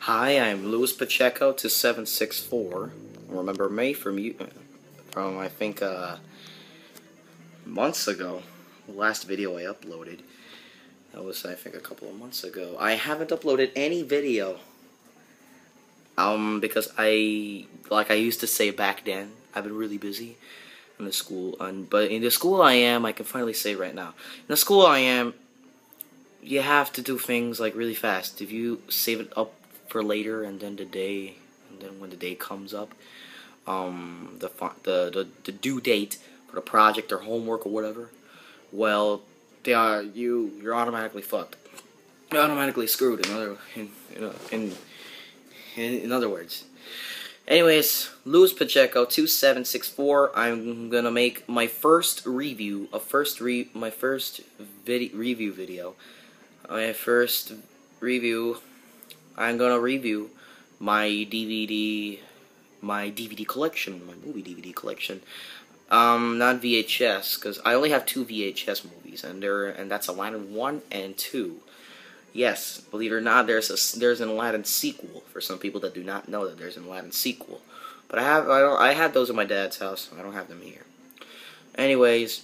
Hi, I'm Luis Pacheco 2764. Remember me from I think months ago. The last video I uploaded. That was I think a couple of months ago. I haven't uploaded any video. Because like I used to say back then, I've been really busy in the school, but in the school I can finally say right now. In the school I am, you have to do things like really fast. If you save it up for later, and then when the day comes up, the due date for the project or homework or whatever, well, you're automatically fucked. You're automatically screwed. In other words. Anyways, Luis Pacheco 2764. I'm gonna make my first review, my first review video. My first review. I'm gonna review my DVD collection, my movie DVD collection. Not VHS, because I only have 2 VHS movies, and that's Aladdin 1 and 2. Yes, believe it or not, there's an Aladdin sequel. For some people that do not know that there's an Aladdin sequel, but I had those at my dad's house. I don't have them here. Anyways,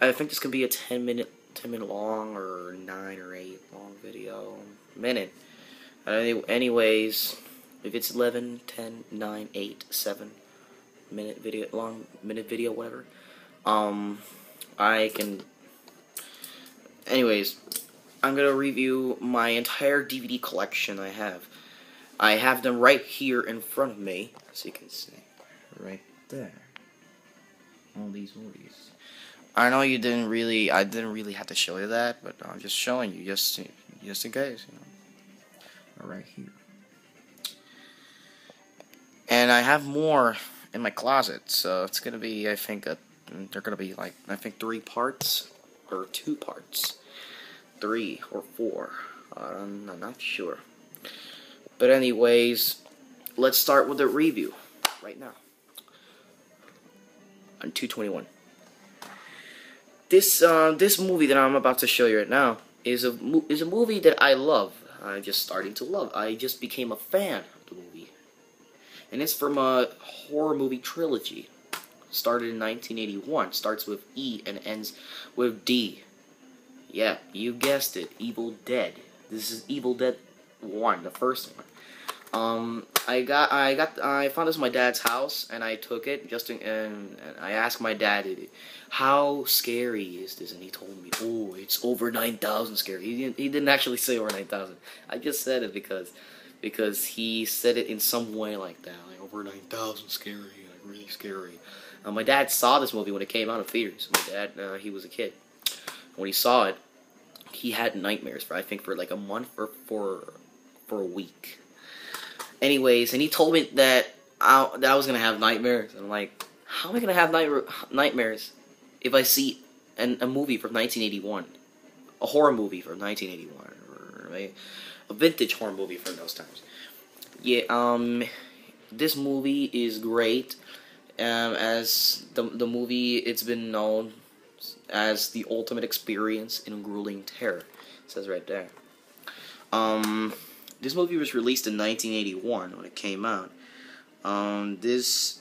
I think this could be a 10 minute long or 9 or 8 long video. Anyways, if it's 11, 10, 9, 8, 7 minute video, whatever, I can. Anyways, I'm gonna review my entire DVD collection I have. I have them right here in front of me, as you can see, right there. All these movies. I know I didn't really have to show you that, but I'm just showing you just in case, you know. Right here. And I have more in my closet, so it's gonna be, I think, they're gonna be like, I think 3 parts or 2 parts. 3 or 4. I'm not sure. But anyways, let's start with the review right now. On 2/21. This movie that I'm about to show you right now is a movie that I love. I'm just starting to love. I just became a fan of the movie, and it's from a horror movie trilogy. Started in 1981. Starts with E and ends with D. Yeah, you guessed it, Evil Dead. This is Evil Dead 1, the first one. I found this at my dad's house, and I took it and I asked my dad, how scary is this? And he told me, oh, it's over 9,000 scary. He didn't actually say over 9,000. I just said it because he said it in some way like that, like over 9,000 scary, like really scary. My dad saw this movie when it came out in theaters. My dad, he was a kid. When he saw it, he had nightmares for like a month or for a week. Anyways, and he told me that I was gonna have nightmares. And I'm like, how am I gonna have nightmares if I see a movie from 1981, a horror movie from 1981, right? A vintage horror movie from those times. Yeah, this movie is great. As the movie, it's been known as the ultimate experience in grueling terror. It says right there. This movie was released in 1981 when it came out. This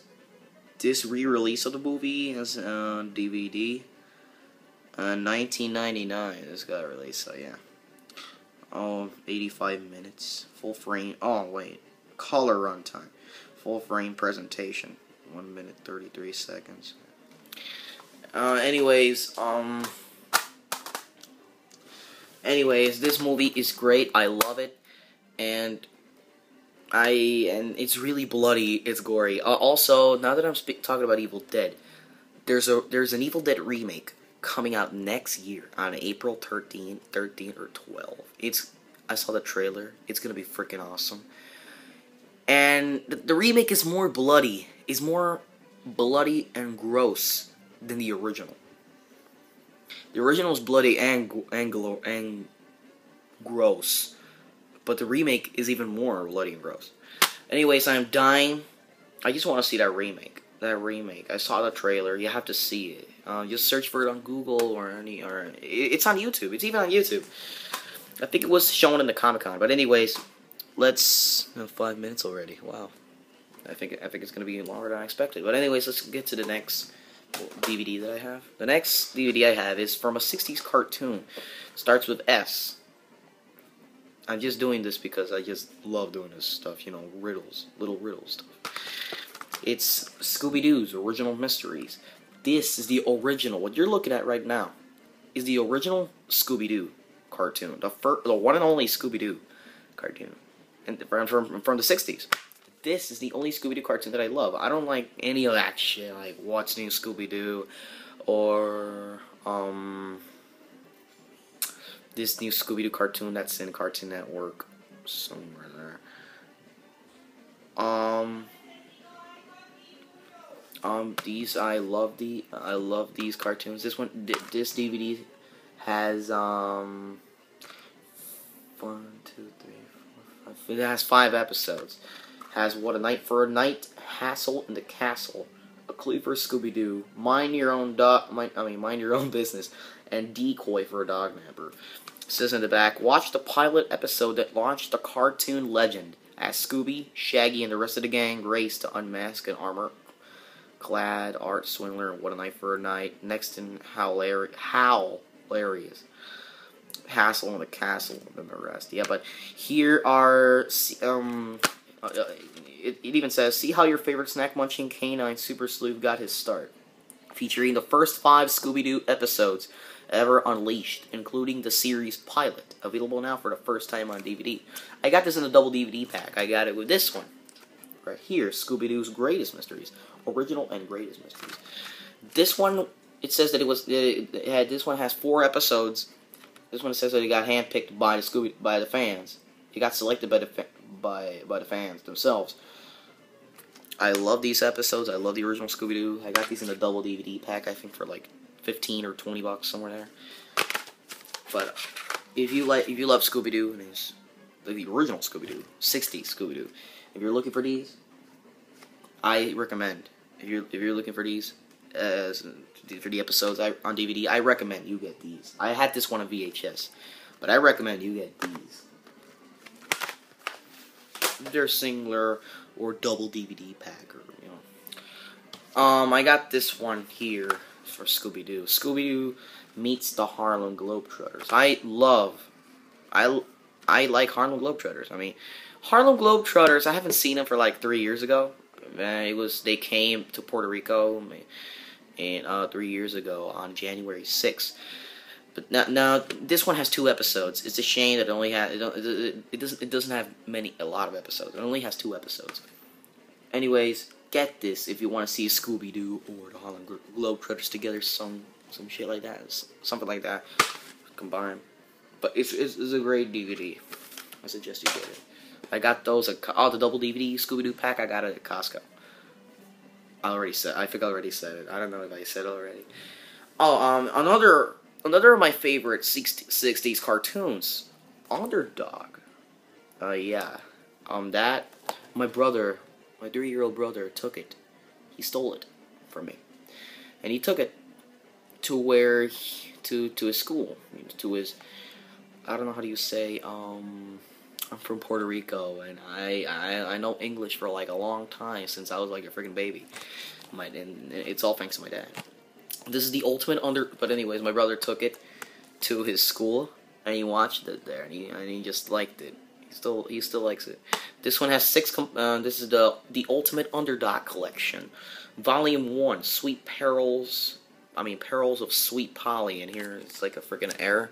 re-release of the movie is on DVD. 1999 this got released, so yeah. 85 minutes. Full frame. Oh, wait. Color runtime. Full frame presentation. 1 minute 33 seconds. Anyways, this movie is great. I love it, and it's really bloody. It's gory. Also, now that I'm talking about Evil Dead, there's an Evil Dead remake coming out next year on April 13 or 12. I saw the trailer. It's gonna be freaking awesome. And the remake is more bloody. Is more bloody and gross than the original. The original is bloody and gross, but the remake is even more bloody and gross. Anyways, I'm dying. I just want to see that remake. I saw the trailer. You have to see it. Just search for it on Google or it's on YouTube. It's even on YouTube. I think it was shown in the Comic-Con. But anyways, let's 5 minutes already. Wow. I think it's gonna be longer than I expected. But anyways, let's get to the next DVD that I have. The next DVD I have is from a '60s cartoon. Starts with S. I'm just doing this because I just love doing this stuff. You know, riddles, little riddle stuff. It's Scooby-Doo's Original Mysteries. This is the original. What you're looking at right now is the original Scooby-Doo cartoon, the one and only Scooby-Doo cartoon, and from the '60s. This is the only Scooby-Doo cartoon that I love. I don't like any of that shit, like What's New Scooby-Doo, or this new Scooby-Doo cartoon that's in Cartoon Network somewhere there. These I love these cartoons. This DVD has 1, 2, 3, 4, 5. It has 5 episodes. Has What a Night for a Night, Hassle in the Castle, A Clue for Scooby-Doo, Mind Your Own Business, and Decoy for a Dog Napper. It says in the back, watch the pilot episode that launched the cartoon legend as Scooby, Shaggy, and the rest of the gang race to unmask an armor-clad art swindler in What a Night for a Night. Next in hilarious Hassle in the Castle and the rest. Yeah, but here are it even says, see how your favorite snack-munching canine super sleuth got his start. Featuring the first 5 Scooby-Doo episodes ever unleashed, including the series pilot, available now for the first time on DVD. I got this in a double DVD pack. I got it with this one. Right here, Scooby-Doo's Greatest Mysteries. Original and Greatest Mysteries. This one, it says that this one has 4 episodes. This one says that it got handpicked by the fans. It got selected by the fans themselves. I love these episodes. I love the original Scooby-Doo. I got these in a double DVD pack, I think for like 15 or 20 bucks, somewhere there. But if you love Scooby-Doo, and it's like the original Scooby-Doo, '60s Scooby-Doo, if you're looking for these, I recommend. If you're looking for these for the episodes on DVD, I recommend you get these. I had this one on VHS, but I recommend you get these. They're singular or double DVD pack, or I got this one here for Scooby-Doo. Scooby-Doo meets the Harlem Globetrotters. I like Harlem Globetrotters. I mean, Harlem Globetrotters, I haven't seen them for like 3 years ago. They came to Puerto Rico 3 years ago on January 6th. But now this one has 2 episodes. It's a shame that it doesn't have a lot of episodes. It only has 2 episodes. Anyways, get this if you want to see Scooby-Doo or the Harlem Globetrotters together, some shit like that, something like that, combined. But it's a great DVD. I suggest you get it. I got those the double DVD Scooby-Doo pack. I got it at Costco. I think I already said it. I don't know if I said it already. Another of my favorite '60s cartoons, Underdog. That my 3-year-old brother took it. He stole it from me, and he took it to his school, to his, I don't know how do you say, I'm from Puerto Rico, and I know English for like a long time, since I was like a freaking baby. And it's all thanks to my dad. This is the ultimate but anyways, my brother took it to his school, and he watched it there, and he just liked it. He still likes it. This one has 6. This is the Ultimate Underdog Collection, Volume 1, Perils of Sweet Polly. And here it's like a freaking error,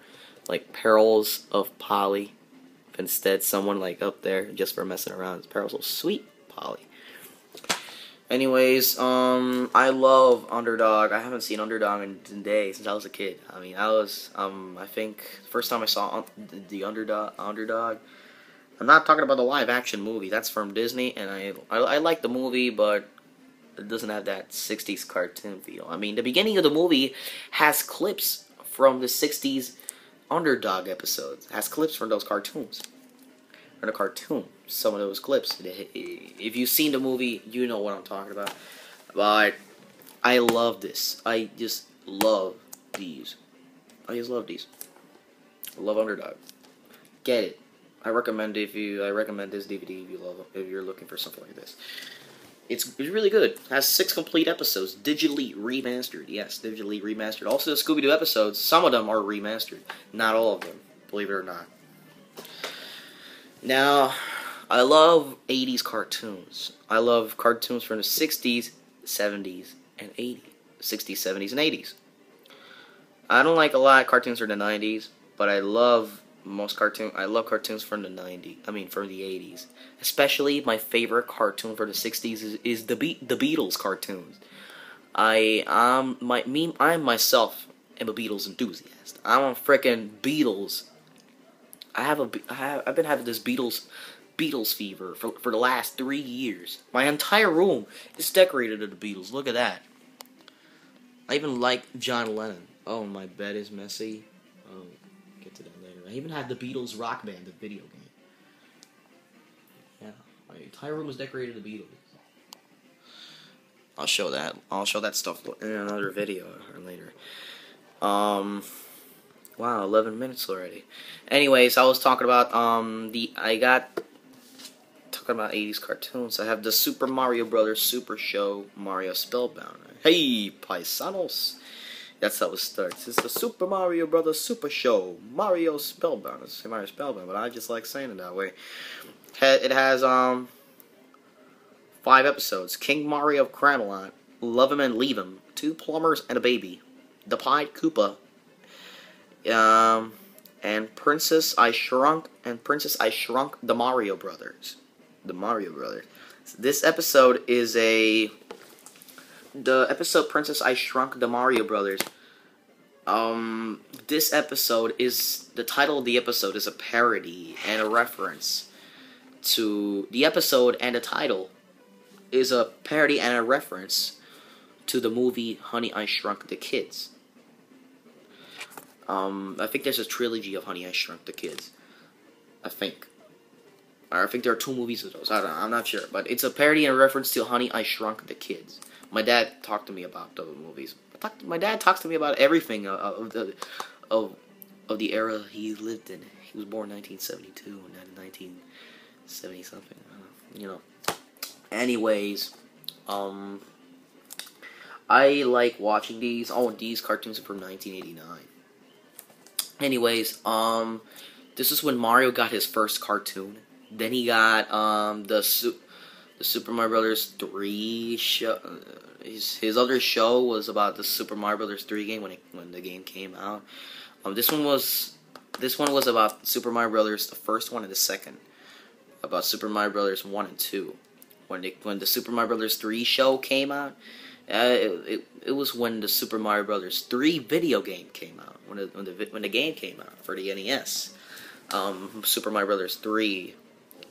like Perils of Polly. Instead, someone like up there just for messing around. It's Perils of Sweet Polly. Anyways, I love Underdog. I haven't seen Underdog in days, since I was a kid. I mean, I think the first time I saw the Underdog. I'm not talking about the live action movie. That's from Disney, and I like the movie, but it doesn't have that '60s cartoon feel. I mean, the beginning of the movie has clips from the '60s Underdog episodes. It has clips from those cartoons. Or the cartoon. Some of those clips. If you've seen the movie, you know what I'm talking about. But I love this. I just love these. I love Underdog. Get it. I recommend this DVD if you're looking for something like this. It's really good. It has 6 complete episodes, digitally remastered. Yes, digitally remastered. Also, the Scooby-Doo episodes, some of them are remastered. Not all of them, believe it or not. Now, I love 80s cartoons. I love cartoons from the 60s, 70s, and 80s. 60s, 70s, and 80s. I don't like a lot of cartoons from the 90s, but I love cartoons from the 90s. I mean, from the 80s. Especially my favorite cartoon for the 60s is the Beatles cartoons. I'm myself am a Beatles enthusiast. I'm a freaking Beatles. I've been having this Beatles fever for the last 3 years. My entire room is decorated with the Beatles. Look at that. I even like John Lennon. Oh, my bed is messy. Oh, get to that later. I even had the Beatles Rock Band, the video game. Yeah, my entire room was decorated with the Beatles. I'll show that stuff in another video or later. Wow, 11 minutes already. Anyways, I was talking about talking about 80s cartoons. I have the Super Mario Brothers Super Show, Mario Spellbound. Hey, paisanos. That's how it starts. It's the Super Mario Brothers Super Show, Mario Spellbound. It's Mario Spellbound, but I just like saying it that way. It has 5 episodes: King Mario of Cramelot, Love Him and Leave Him, 2 Plumbers and a Baby, The Pied Koopa, and Princess I Shrunk the Mario Brothers. The Mario Brothers. This episode is the episode Princess I Shrunk the Mario Brothers. This episode is, the title of the episode is a parody and a reference to the episode, and the title is a parody and a reference to the movie Honey, I Shrunk the Kids. I think there's a trilogy of Honey, I Shrunk the Kids. I think there are 2 movies of those. I'm not sure, but it's a parody and a reference to Honey, I Shrunk the Kids. My dad talked to me about those movies. My dad talks to me about everything of the era he lived in. He was born in 1972 and then 1970 something. You know. Anyways, I like watching these. Oh, these cartoons are from 1989. Anyways, this is when Mario got his first cartoon. Then he got the Super Mario Brothers 3 show. His other show was about the Super Mario Brothers 3 game when the game came out. This one was about Super Mario Brothers, the first one and the second. About Super Mario Brothers 1 and 2. When the Super Mario Brothers 3 show came out, it was when the Super Mario Brothers 3 video game came out. When the game came out for the NES. Super Mario Brothers 3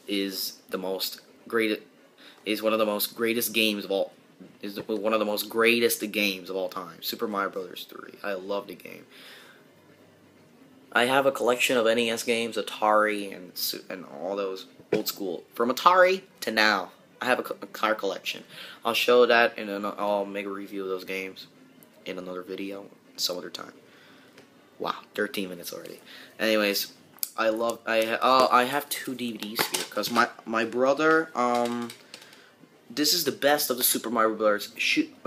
is one of the most greatest games of all. Is one of the most greatest games of all time. Super Mario Brothers 3. I love the game. I have a collection of NES games, Atari, and all those old school. From Atari to now, I have a car collection. I'll show that, and I'll make a review of those games in another video some other time. Wow, 13 minutes already. Anyways, I have 2 DVDs here because my brother this is the best of the Super Mario Bros.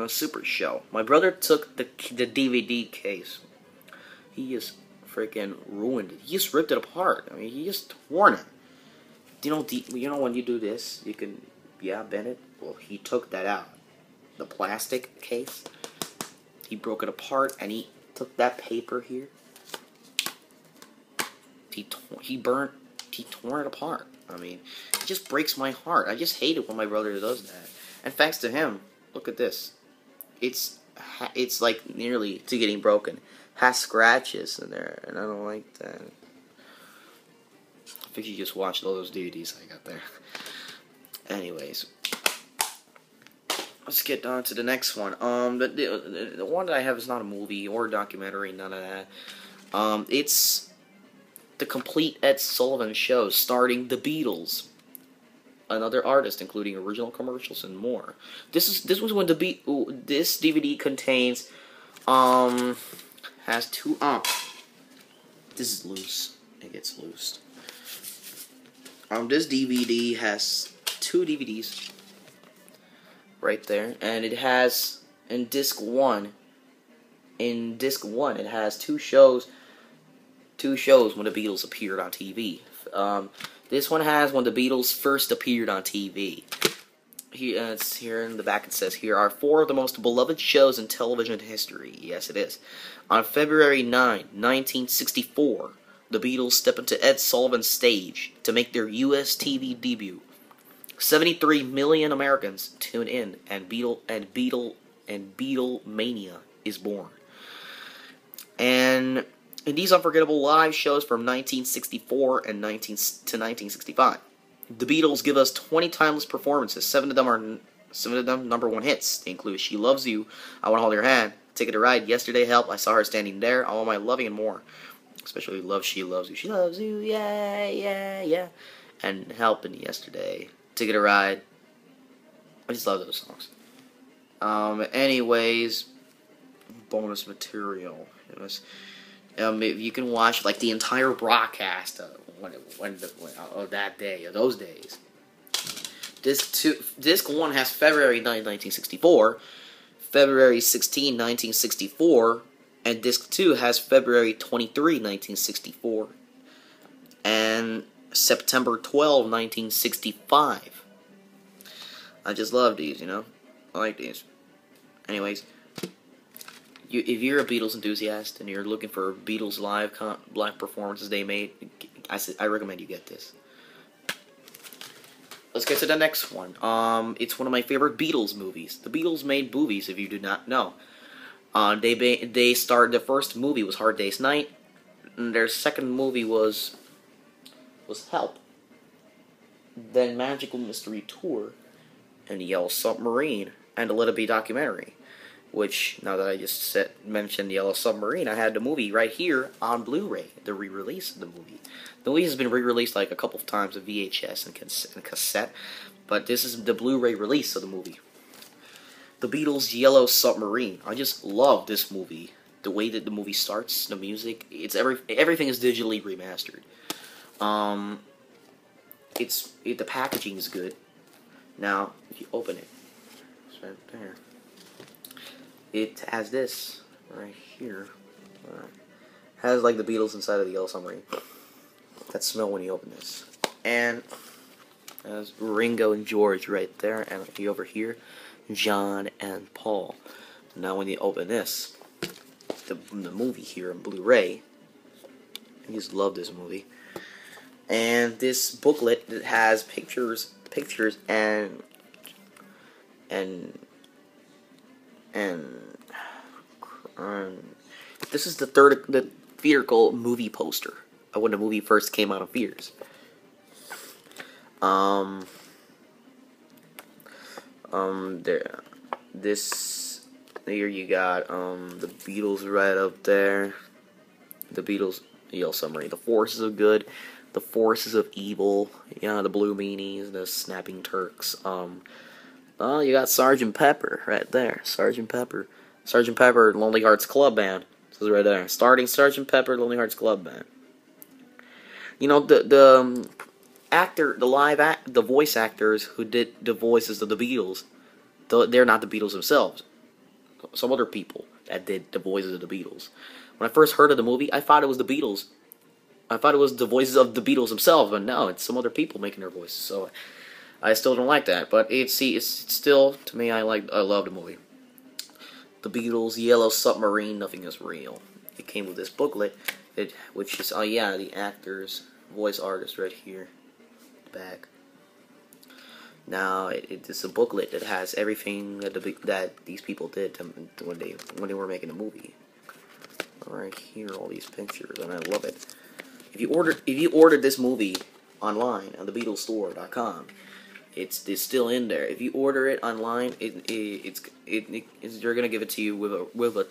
Super Show. My brother took the DVD case. He just freaking ruined it. He just ripped it apart. I mean, he just torn it. You know when you do this, you can bend it. Well, he took that out. The plastic case. He broke it apart and he took that paper here. He tore it apart. I mean, it just breaks my heart. I just hate it when my brother does that. And thanks to him, look at this. It's like nearly to getting broken. Has scratches in there, and I don't like that. I think you just watched all those DVDs I got there. Anyways, let's get on to the next one. The one that I have is not a movie or a documentary, none of that. It's the complete Ed Sullivan Show, starring the Beatles, another artist, including original commercials and more. This was when this DVD contains has 2 this is loose. It gets loose. This DVD has 2 DVDs right there, and it has in disc one. In disc one, it has 2 shows. 2 shows when the Beatles appeared on TV. This one has when the Beatles first appeared on TV. It's here in the back. It says, "Here are 4 of the most beloved shows in television history." Yes, it is. On February 9, 1964, the Beatles step into Ed Sullivan's stage to make their U.S. TV debut. 73 million Americans tune in, and Beatlemania is born. And in these unforgettable live shows from 1964 to 1965, the Beatles give us 20 timeless performances. 7 of them #1 hits. They include "She Loves You," "I Want to Hold Your Hand," "Ticket to Ride," "Yesterday," "Help," "I Saw Her Standing There," "All My Loving," and more. Especially love "She Loves You." She loves you, yeah, yeah, yeah. And "Help" and "Yesterday," "Ticket to Ride." I just love those songs. Anyways, bonus material. If you can watch like the entire broadcast of that day, of those days. Disc 1 has February 9, 1964, February 16, 1964, and Disc 2 has February 23, 1964, and September 12, 1965. I just love these, you know? I like these. Anyways, if you're a Beatles enthusiast and you're looking for Beatles live performances they made, I recommend you get this. Let's get to the next one. It's one of my favorite Beatles movies. The Beatles made movies, if you do not know. Their first movie was Hard Day's Night, and their second movie was Help. Then Magical Mystery Tour, and The Yellow Submarine, and the Let It Be documentary. Which, now that I just mentioned The Yellow Submarine, I had the movie right here on Blu-ray, the re-release of the movie. The movie has been re-released like a couple of times on VHS and cassette, but this is the Blu-ray release of the movie. The Beatles' Yellow Submarine. I just love this movie. The way that the movie starts, the music, everything is digitally remastered. The packaging is good. Now, if you open it, it's right there. It has this right here. Has like the Beatles inside of the Yellow Submarine. That smell when you open this. And there's Ringo and George right there, and over here, John and Paul. Now when you open this, the movie here on Blu-ray, I just love this movie. And this booklet that has pictures and this is the theatrical movie poster of when the movie first came out of theaters. Here you got the Beatles right up there. The Beatles, Yellow Submarine. The Forces of Good, the Forces of Evil. Yeah, the Blue Meanies, the Snapping Turks. Oh, you got Sgt. Pepper right there. Sgt. Pepper, Lonely Hearts Club Band. This is right there. Starting Sgt. Pepper, Lonely Hearts Club Band. You know, the voice actors who did the voices of the Beatles, they're not the Beatles themselves. Some other people that did the voices of the Beatles. When I first heard of the movie, I thought it was the Beatles. I thought it was the voices of the Beatles themselves, but no, it's some other people making their voices. So I still don't like that, but it's still, to me, I love the movie. The Beatles' Yellow Submarine, Nothing Is Real. It came with this booklet, which is, the actors, voice artist right here, back. Now, it's a booklet that has everything that these people did when they were making a movie. Right here, all these pictures, and I love it. If you ordered this movie online on thebeatlesstore.com, it's still in there. If you order it online, they're gonna give it to you with a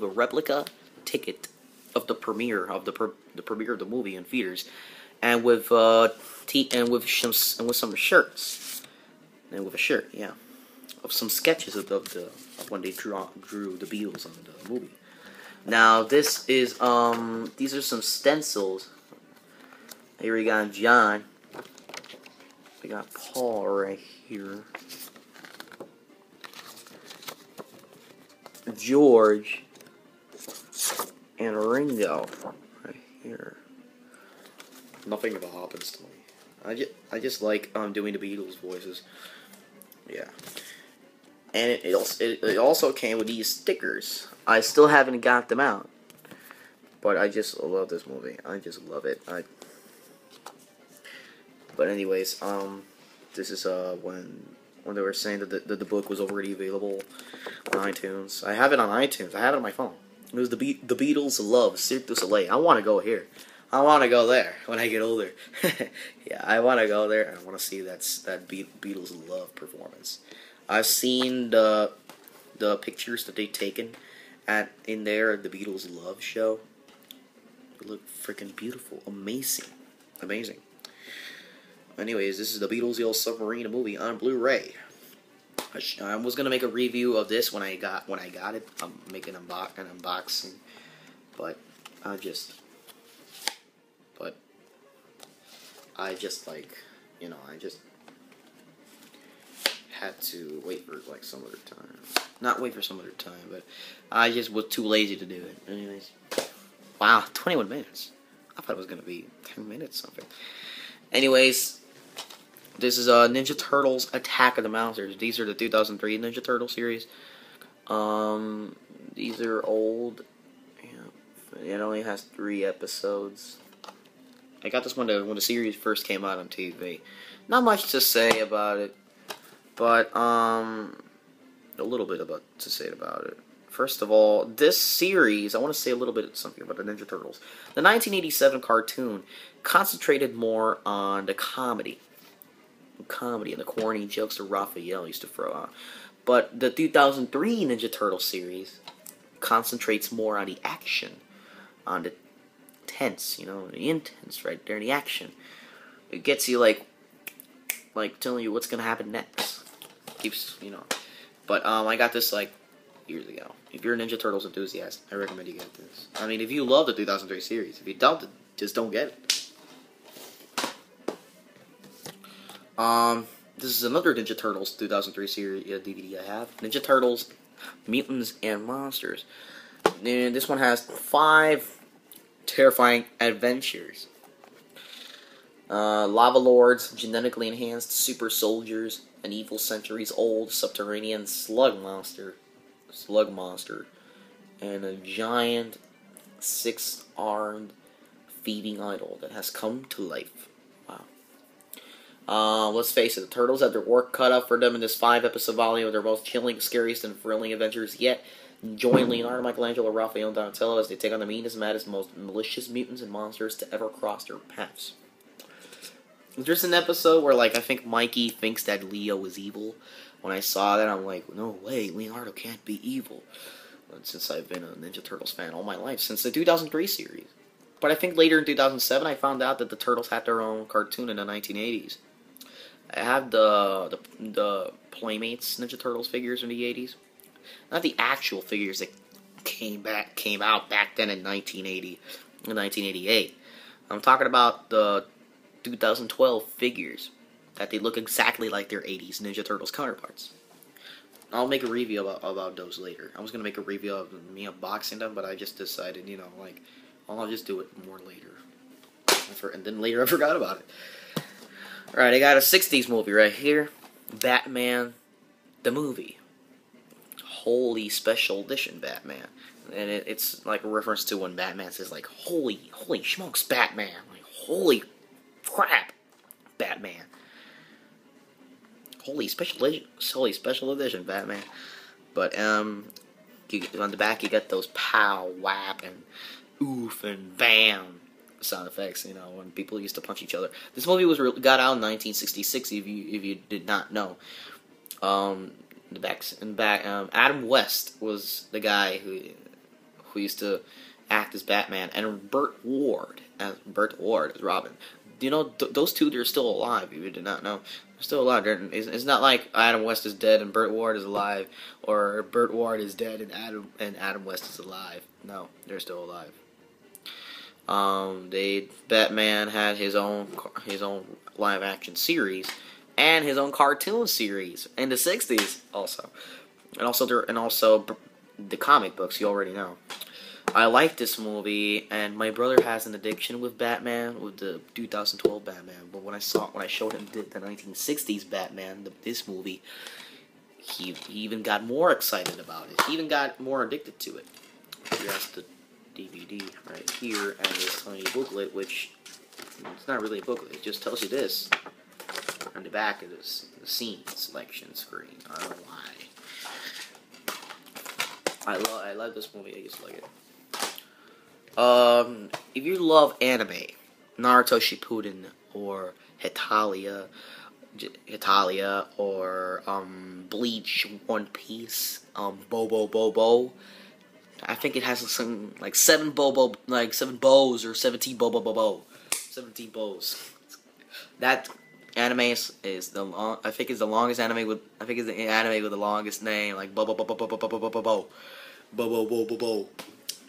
replica ticket of the premiere of the premiere of the movie in theaters, and with some shirts, and with a shirt, yeah, of some sketches of when they drew the Beatles on the movie. Now this is these are some stencils. Here we got John. We got Paul right here. George and Ringo right here. Nothing ever happens to me. I just like doing the Beatles voices. Yeah. And it also came with these stickers. I still haven't got them out. But I just love this movie. I just love it. But anyways, this is when they were saying that the book was already available on iTunes. I have it on iTunes. I have it on my phone. It was the Beatles' Love, Cirque du Soleil. I want to go here. I want to go there when I get older. Yeah, I want to go there and I want to see that Beatles' Love performance. I've seen the pictures that they've taken in there the Beatles' Love show. They look freaking beautiful, amazing. Anyways, this is the Beatles' Yellow Submarine movie on Blu-ray. I was gonna make a review of this when I got it. I'm making an unboxing, but I just had to wait for like some other time. Not wait for some other time, but I just was too lazy to do it. Anyways, wow, 21 minutes. I thought it was gonna be 10 minutes something. Anyways, this is Ninja Turtles: Attack of the Monsters. These are the 2003 Ninja Turtle series. These are old. Yeah, it only has 3 episodes. I got this when the series first came out on TV. Not much to say about it, but a little bit to say about it. First of all, this series, I want to say a little bit something about the Ninja Turtles. The 1987 cartoon concentrated more on the comedy and the corny jokes that Raphael used to throw out. But the 2003 Ninja Turtle series concentrates more on the action, on the tense, the intense right there, the action. It gets you like telling you what's gonna happen next. Keeps, But I got this like years ago. If you're a Ninja Turtles enthusiast, I recommend you get this. I mean, if you love the 2003 series, if you don't, just don't get it. This is another Ninja Turtles 2003 series DVD I have. Ninja Turtles, Mutants and Monsters. And this one has 5 terrifying adventures. Lava Lords, genetically enhanced super soldiers, an evil centuries-old subterranean slug monster, and a giant 6-armed feeding idol that has come to life. Wow. Let's face it, the Turtles had their work cut out for them in this 5-episode volume of their most chilling, scariest, and thrilling adventures yet. Join Leonardo, Michelangelo, Raphael, and Donatello as they take on the meanest, maddest, most malicious mutants and monsters to ever cross their paths. There's an episode where, I think Mikey thinks that Leo is evil. When I saw that, I'm like, no way, Leonardo can't be evil. And since I've been a Ninja Turtles fan all my life, since the 2003 series. But I think later in 2007, I found out that the Turtles had their own cartoon in the 1980s. I have the Playmates Ninja Turtles figures in the 80s. Not the actual figures that came out back then in 1980 and 1988. I'm talking about the 2012 figures that they look exactly like their 80s Ninja Turtles counterparts. I'll make a review about those later. I was gonna make a review of me unboxing them, but I just decided, I'll just do it more later. And then later I forgot about it. Alright, I got a 60s movie right here. Batman, the movie. Holy Special Edition Batman. And it's like a reference to when Batman says, holy smokes, Batman. Holy crap, Batman. Holy special edition, Batman. But on the back you got those pow, whap, and oof and bam sound effects. When people used to punch each other. This movie got out in 1966. If you did not know, Adam West was the guy who used to act as Batman, and Burt Ward as Robin. Those two, they're still alive. If you did not know, they're still alive. It's not like Adam West is dead and Burt Ward is alive, or Burt Ward is dead and Adam West is alive. No, they're still alive. Batman had his own live action series and his own cartoon series in the '60s also, and also the comic books. You already know. I like this movie, and my brother has an addiction with Batman, with the 2012 Batman. But when I showed him the 1960s Batman, this movie, he even got more excited about it. He even got more addicted to it. Here's the DVD right here, and this tiny booklet, which it's not really a booklet. It just tells you this on the back of this the scene selection screen. I don't know why. I love this movie. I just like it. If you love anime, Naruto Shippuden or Hitalia, or Bleach, One Piece, Bobo. I think it has some like 7 bows or 17 bows. 17 bows. That anime is the long. I think it's the longest anime with. I think it's the anime with the longest name, like Bobo.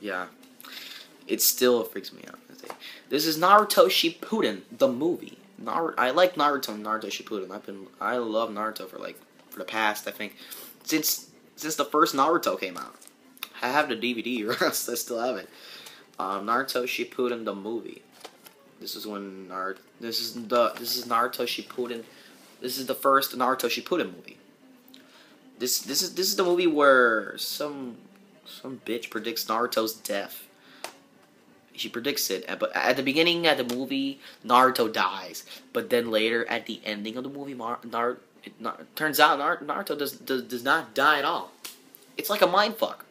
Yeah. It still freaks me out. This is Naruto Shippuden, the movie. I like Naruto and Naruto Shippuden. I love Naruto for the past, I think, since the first Naruto came out. I have the DVD, or else I still have it. Naruto Shippuden, the movie. This is Naruto Shippuden. This is the first Naruto Shippuden movie. This is the movie where some bitch predicts Naruto's death. She predicts it, but at the beginning of the movie, Naruto dies. But then later, at the ending of the movie, turns out Naruto does not die at all. It's like a mindfuck.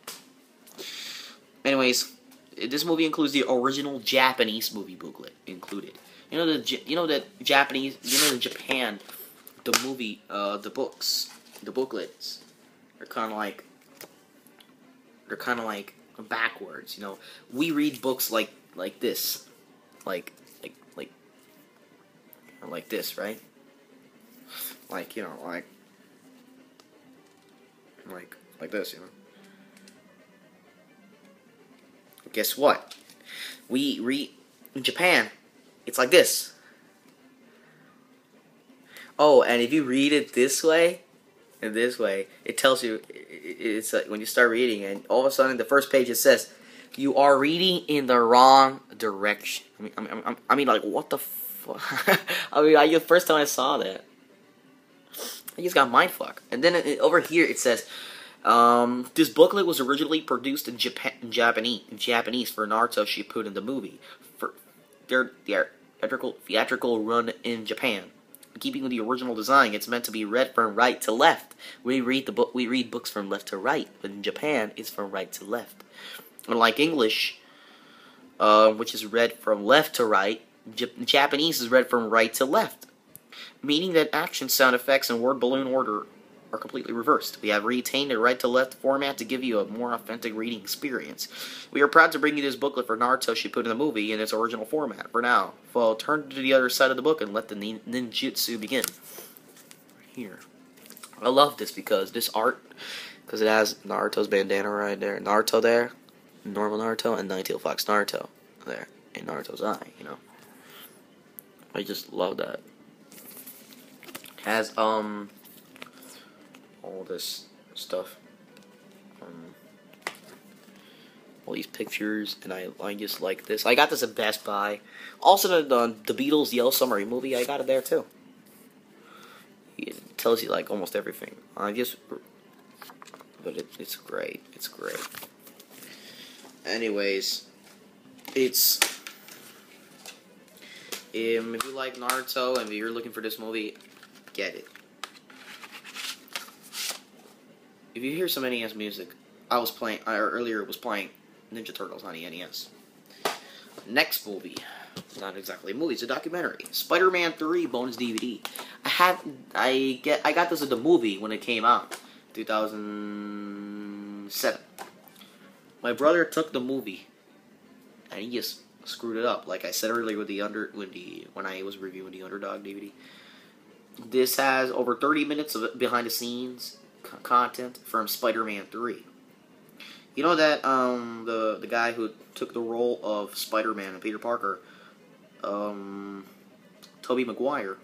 Anyways, this movie includes the original Japanese movie booklet included. You know the Japanese, the Japan, the movie, the booklets are kind of like backwards. We read books like this, like this, right? Like this, Guess what? We read in Japan, it's like this. Oh, and if you read it this way, it tells you, it's like when you start reading, and all of a sudden the first page it says, you are reading in the wrong direction. I mean, like, what the fuck? The first time I saw that, I just got mindfuck. And then over here it says, this booklet was originally produced in Japanese for Naruto Shippuden the movie, for their theatrical run in Japan. Keeping with the original design, it's meant to be read from right to left. We read books from left to right, but in Japan, it's from right to left. Unlike English, which is read from left to right, Japanese is read from right to left, meaning that action, sound effects, and word balloon order are completely reversed. We have retained a right to left format to give you a more authentic reading experience. We are proud to bring you this booklet for Naruto Shippuden the movie in its original format. For now, well, turn to the other side of the book and let the ninjutsu begin. Here. I love this because this art, because it has Naruto's bandana right there, Naruto there, normal Naruto, and Nine-Tailed Fox Naruto there, in Naruto's eye, I just love that. Has, all this stuff, all these pictures, and I just like this. I got this at Best Buy. Also, the Beatles Yellow Submarine movie, I got it there too. It tells you like almost everything. But it's great. It's great. Anyways, if you like Naruto and if you're looking for this movie, get it. If you hear some NES music, earlier was playing Ninja Turtles on the NES. Next movie, not exactly a movie, it's a documentary. Spider-Man 3 bonus DVD. I got this at the movie when it came out, 2007. My brother took the movie, and he just screwed it up. Like I said earlier when I was reviewing the Underdog DVD. This has over 30 minutes of behind the scenes content from Spider-Man 3. You know that the guy who took the role of Spider-Man and Peter Parker, Tobey Maguire,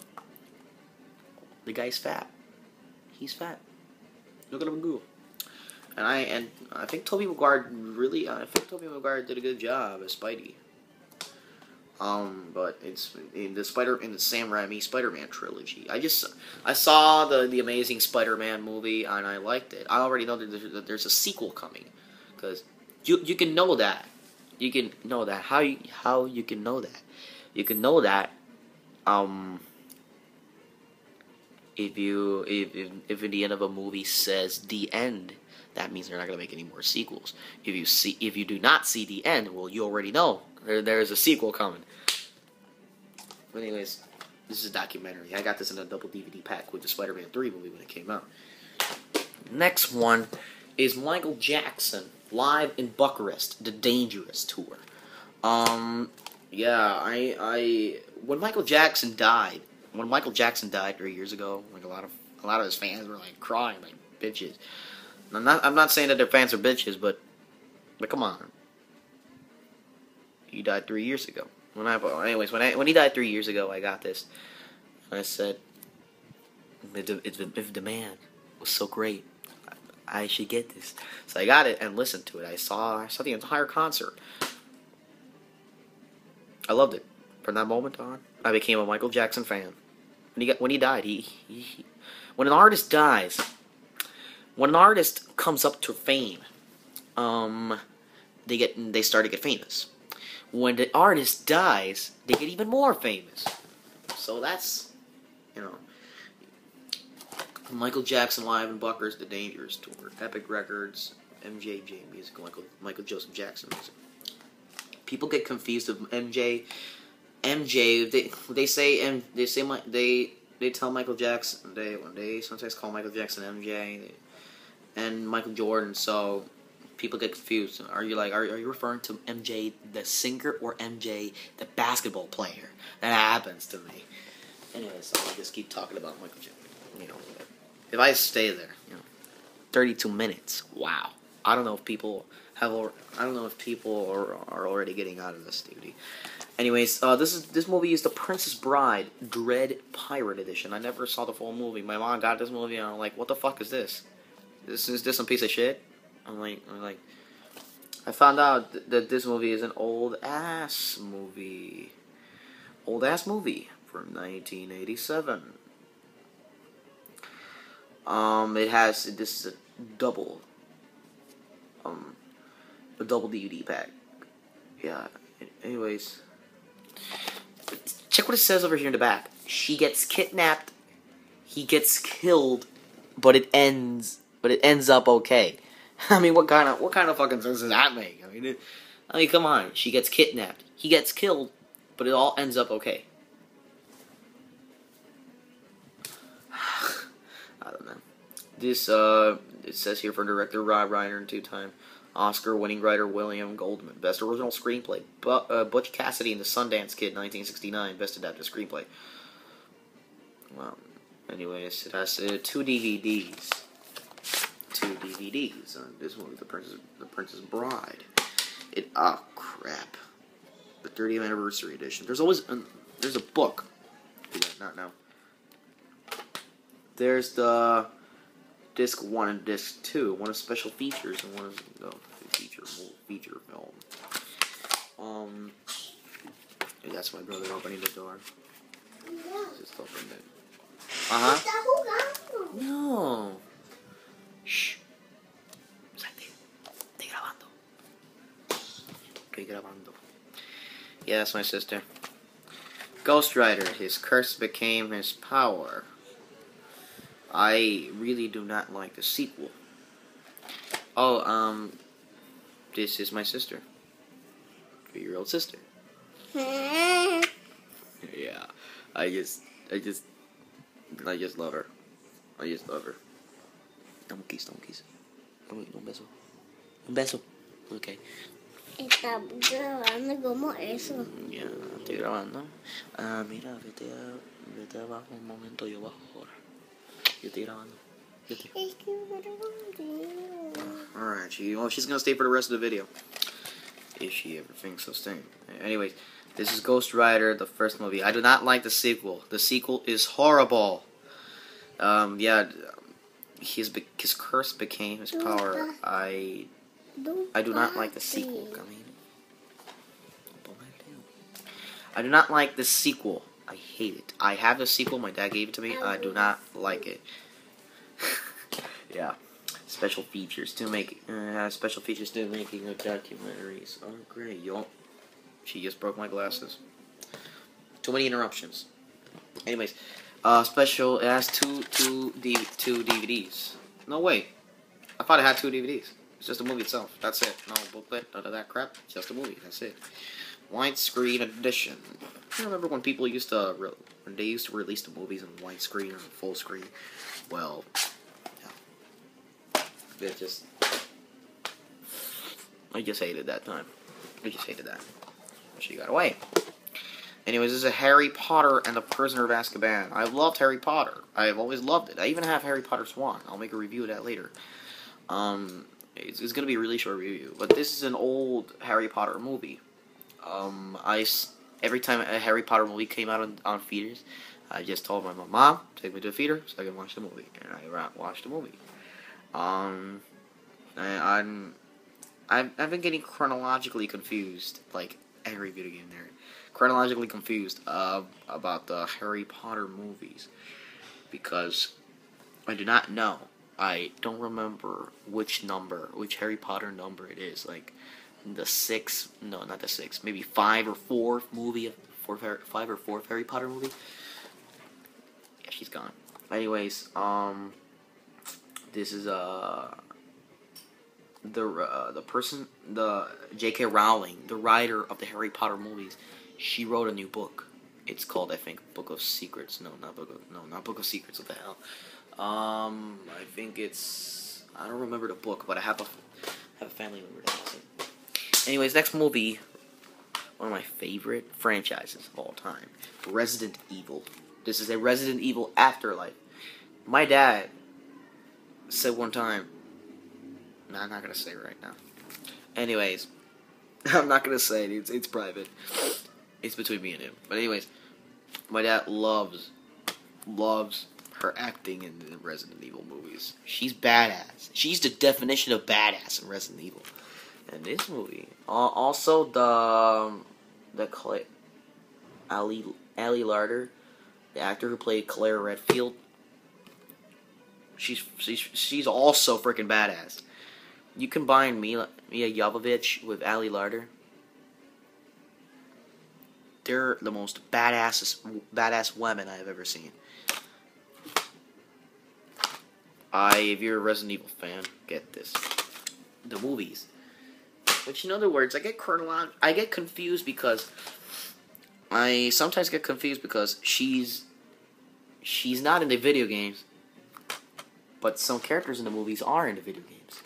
The guy's fat. He's fat. Look at him in Google. And I think Tobey Maguire did a good job as Spidey. But it's in the Sam Raimi Spider-Man trilogy. I saw the Amazing Spider-Man movie and I liked it. I already know that there's a sequel coming, because you can know that. You can know that. How you can know that? You can know that if in the end of a movie says the end, that means they're not gonna make any more sequels. If you do not see the end, well, you already know there's a sequel coming. But anyways, this is a documentary. I got this in a double DVD pack with the Spider-Man 3 movie when it came out. Next one is Michael Jackson live in Bucharest, the Dangerous tour. Yeah, when Michael Jackson died 3 years ago, like a lot of his fans were like crying like bitches. I'm not saying that their fans are bitches, but come on. He died 3 years ago. When he died 3 years ago, I got this. And I said, if the man was so great, I should get this. So I got it and listened to it. I saw the entire concert. I loved it. From that moment on, I became a Michael Jackson fan. When he died, when an artist dies, when an artist comes up to fame, they start to get famous. When the artist dies, they get even more famous. So that's, Michael Jackson live in Bucharest, the Dangerous tour, Epic Records, MJJ music, Michael Joseph Jackson music. People get confused of MJ. They tell Michael Jackson, they sometimes call Michael Jackson MJ and Michael Jordan. So people get confused. Are you referring to MJ the singer or MJ the basketball player? That happens to me. Anyways, I'll just keep talking about Michael Jackson. If I stay there, 32 minutes. Wow. I don't know if people are already getting out of this DVD. Anyways, this movie is The Princess Bride, Dread Pirate Edition. I never saw the full movie. My mom got this movie and I'm like, what the fuck is this? Is this some piece of shit? I'm like, I found out that this movie is an old ass movie from 1987. This is a double DVD pack. Yeah. Anyways, check what it says over here in the back. She gets kidnapped. He gets killed, but it ends up okay. I mean, what kind of fucking sense does that make? I mean, come on. She gets kidnapped. He gets killed, but it all ends up okay. I don't know. This it says here for director Rob Reiner and two-time Oscar-winning writer William Goldman. Best original screenplay. Butch Cassidy and the Sundance Kid, 1969. Best adapted screenplay. Well, anyways, it has 2 DVDs. 2 DVDs. This one is The Princess Bride. Crap. The 30th anniversary edition. There's a book. Not now. There's the disc 1 and disc 2. One is special features and one is feature film. That's my brother opening the door. Just open it. No. Shh. Estoy grabando. Yeah, that's my sister. Ghost Rider. His curse became his power. I really do not like the sequel. This is my sister. 3-year-old sister. Yeah. I just love her. I just love her. Dame un kiss. Un beso. Un beso. Okay. Está grabando como eso. Ya, estoy grabando. Mira, vete abajo un momento, yo bajo ahora. Yo estoy grabando. Alright, she's gonna stay for the rest of the video. If she ever thinks of staying. Anyways, this is Ghost Rider, the first movie. I do not like the sequel. The sequel is horrible. Yeah, his curse became his power. I do not like the sequel. I mean, I do not like the sequel. I hate it. I have the sequel. My dad gave it to me. I do not like it. Yeah. Special features to make making of documentaries. Oh great, yo! She just broke my glasses. Too many interruptions. Anyways, special. It has two DVDs. No way. I thought it had 2 DVDs. It's just a movie itself. That's it. No booklet, none of that crap. It's just a movie. That's it. Widescreen edition. I remember when people used to when they used to release the movies in widescreen or full screen. Well, yeah. I just hated that time. I just hated that. She got away. Anyways, this is a Harry Potter and the Prisoner of Azkaban. I loved Harry Potter. I've always loved it. I even have Harry Potter Swan. I'll make a review of that later. It's gonna be a really short review, but this is an old Harry Potter movie. Every time a Harry Potter movie came out on theaters, I just told my mom, take me to the theater so I can watch the movie, and I watched the movie. I've been getting chronologically confused, like every video game nerd, chronologically confused about the Harry Potter movies, because I do not know. I don't remember which Harry Potter number it is. Like the 6th, no, not the 6th, maybe 5 or 4th movie, 5 or 4th Harry Potter movie. Yeah, she's gone. Anyways, this is the J.K. Rowling, the writer of the Harry Potter movies. She wrote a new book. It's called, I think, Book of Secrets. No, not Book of Secrets. What the hell? I think it's, I don't remember the book, but I have a family member that has it. Anyways, next movie, one of my favorite franchises of all time, Resident Evil. This is a Resident Evil Afterlife. My dad said one time, no, I'm not gonna say it right now. Anyways, I'm not gonna say it. It's private. It's between me and him. But anyways, my dad loves her acting in the Resident Evil movies. She's badass. She's the definition of badass in Resident Evil. And this movie, also Ali Larder, the actor who played Claire Redfield. She's also freaking badass. You combine Mia Jovovich with Ali Larder, they're the most badass women I have ever seen. If you're a Resident Evil fan, get this. The movies. Which, in other words, I get confused because I sometimes get confused because she's not in the video games, but some characters in the movies are in the video games.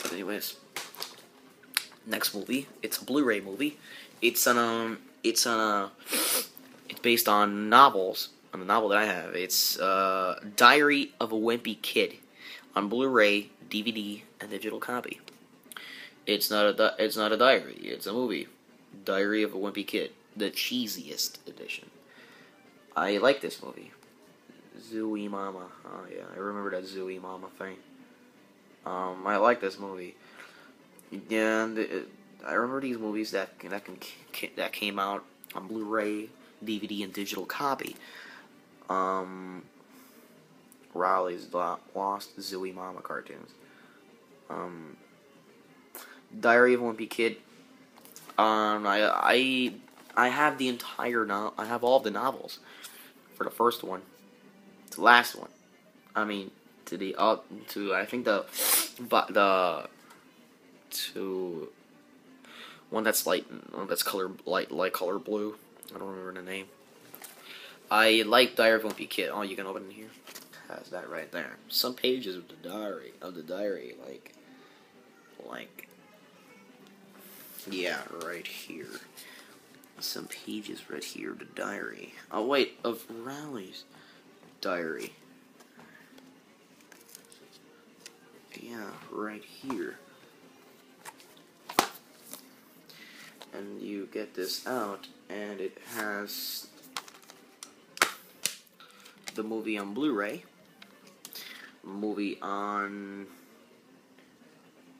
But anyways, next movie, it's a Blu-ray movie. It's based on novels. On the novel that I have, it's Diary of a Wimpy Kid on Blu-ray, DVD, and digital copy. It's not a diary. It's a movie. Diary of a Wimpy Kid, the cheesiest edition. I like this movie. Zooey Mama. Oh yeah, I remember that Zooey Mama thing. I like this movie. And I remember these movies that came out on Blu-ray, DVD, and digital copy. Raleigh's Lost Zooey Mama cartoons. Diary of a Wimpy Kid. I have the entire I have all of the novels for the first one to the last one. I mean, I think to one that's light color blue. I don't remember the name. I like Diary of a Wimpy Kid. Oh, you can open it here. Has that right there. Some pages of the diary, like, yeah, right here. Some pages right here, the diary. Oh wait, of Raleigh's diary. Yeah, right here. And you get this out, and it has the movie on Blu-ray, movie on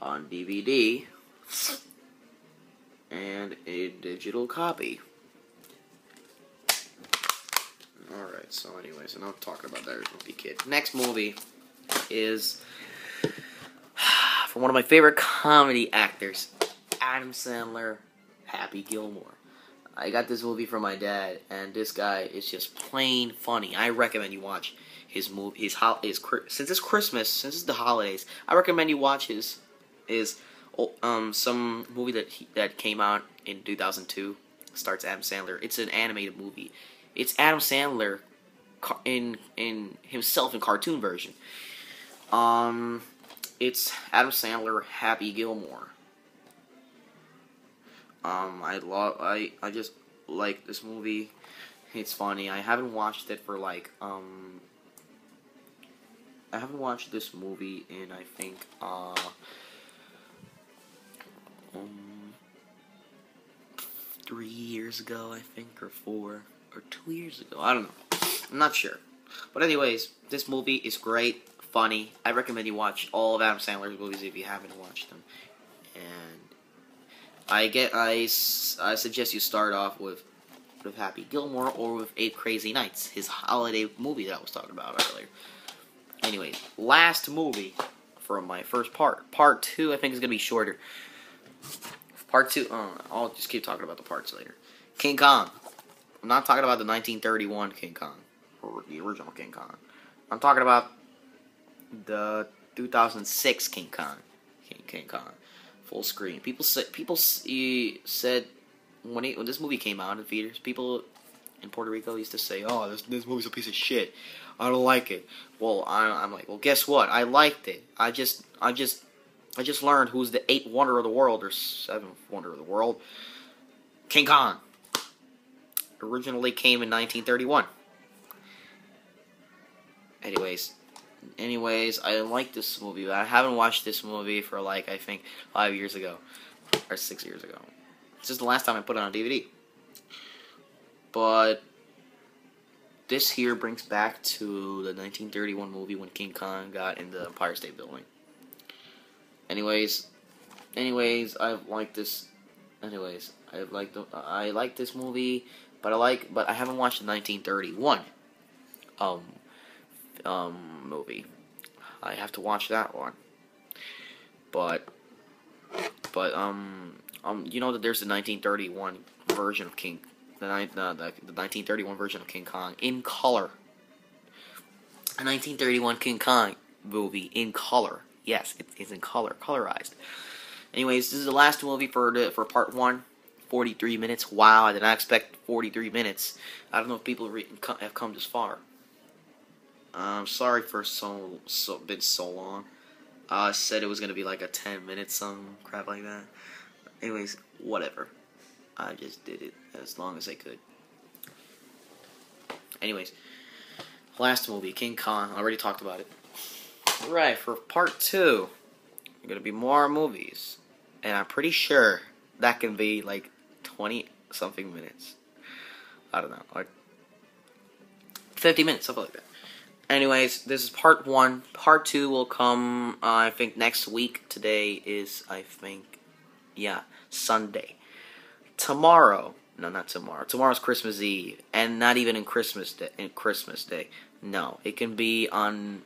DVD, and a digital copy. Alright, so anyways, enough talking about that movie, kid. Next movie is from one of my favorite comedy actors, Adam Sandler, Happy Gilmore. I got this movie from my dad, and this guy is just plain funny. I recommend you watch his movie. Since it's Christmas, since it's the holidays, I recommend you watch his some movie that came out in 2002. Stars Adam Sandler. It's an animated movie. It's Adam Sandler in himself in cartoon version. It's Adam Sandler, Happy Gilmore. I just like this movie. It's funny. I haven't watched it for like I haven't watched this movie in I think 3 years ago, I think, or 4 or 2 years ago. I don't know. I'm not sure. But anyways, this movie is great, funny. I recommend you watch all of Adam Sandler's movies if you haven't watched them. And I suggest you start off with Happy Gilmore or with 8 Crazy Nights, his holiday movie that I was talking about earlier. Anyways, last movie for my first part. Part 2, I think, is going to be shorter. Part 2, I'll just keep talking about the parts later. King Kong. I'm not talking about the 1931 King Kong, or the original King Kong. I'm talking about the 2006 King Kong. King Kong. Full screen. People said when this movie came out in theaters, people in Puerto Rico used to say, "Oh, this movie's a piece of shit. I don't like it." Well, I'm like, well, guess what? I liked it. I just learned who's the 8th wonder of the world, or 7th wonder of the world. King Kong. Originally came in 1931. Anyways, I like this movie, but I haven't watched this movie for like, I think, 5 years ago. Or 6 years ago. This is the last time I put it on DVD. But this here brings back to the 1931 movie when King Kong got in the Empire State Building. Anyways, I like this movie, but I haven't watched the 1931 movie. I have to watch that one. But you know that there's the 1931 version of the 1931 version of King Kong in color. A 1931 King Kong movie in color. Yes, it's in color, colorized. Anyways, this is the last movie for part 1. 43 minutes. Wow, I did not expect 43 minutes. I don't know if people have come this far. I'm sorry for been so long. I said it was gonna be like a 10-minute some crap like that. Anyways, whatever. I just did it as long as I could. Anyways, last movie, King Kong. I already talked about it. Right, for part 2, there are gonna be more movies, and I'm pretty sure that can be like 20-something minutes. I don't know, like 50 minutes, something like that. Anyways, this is part 1. Part 2 will come, I think, next week. Today is, I think, Sunday. Tomorrow, no, not tomorrow. Tomorrow's Christmas Eve, and not even in Christmas Day. No, it can be on.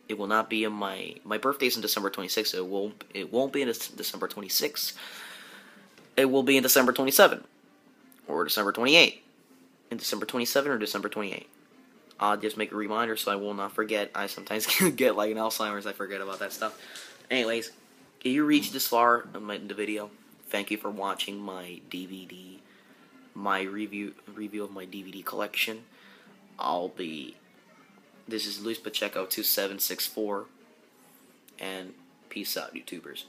It will not be in my birthday's in December 26th. It won't be in December 26th. It will be in December 27th or December 28th. In December 27th or December 28th. I'll just make a reminder so I will not forget. I sometimes get like an Alzheimer's. I forget about that stuff. Anyways, if you reached this far in the video, thank you for watching my DVD, my review of my DVD collection. This is Luis Pacheco 2764, and peace out, YouTubers.